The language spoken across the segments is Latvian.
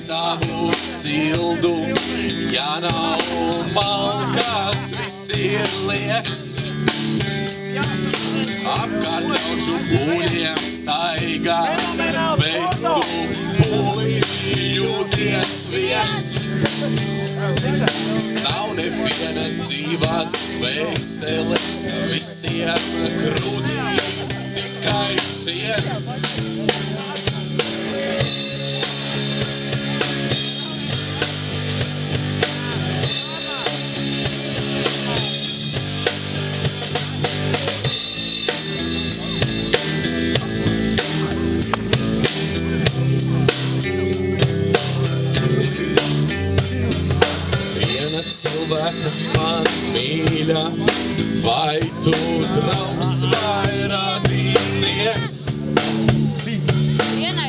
savu sildu, ja nav malkas, viss ir lieks. Apkārt ļaužu guļiem staigā, bet tu pūlī jūties viens. Nav nevienas dzīvās veseles, visiem krūtīs tikai sirds. Man mīļa, vai tu draugs vai radinieks?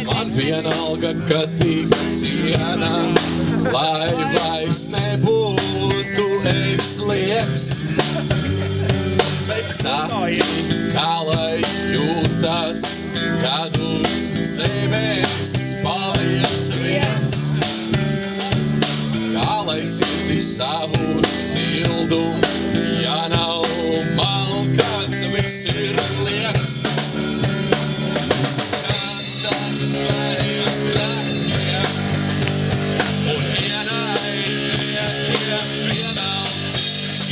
Man vienalga, ka tik ciena, lai vairs nebūtu es lieks. Bet saki, kā lai jūtas, kad uz zemes paliec viens. Kā lai sildi savu sildu, ja nav malkas, viss ir lieks. Kāds tas variem krakiem, un ienaidniekiem vienalga. Ejūris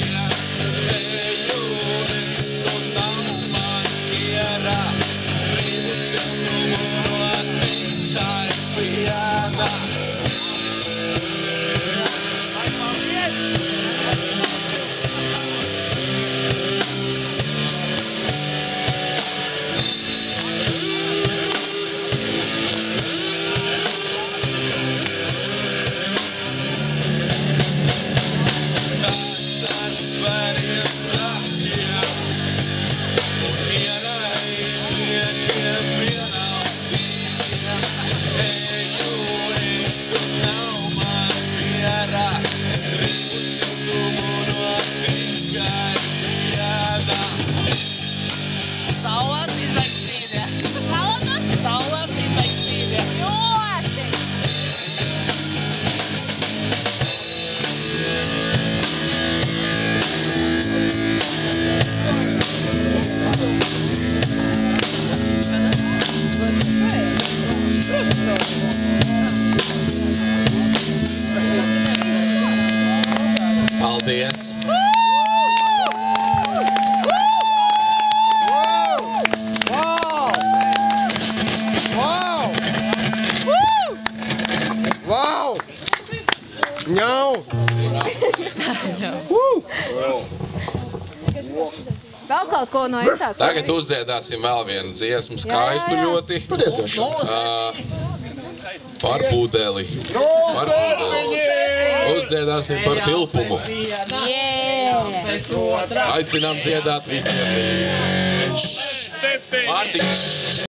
un nav man miera, brīvu siltumu no tikai viena. Paldies! Vēl kaut ko no Icās. Tagad uzdziedāsim vēl vienu dziesmu, skaistu ļoti. Par pūdeli. Uzdziedāsim par tilpumu. Aicinām dziedāt visiem līdzi. Mārtiņš!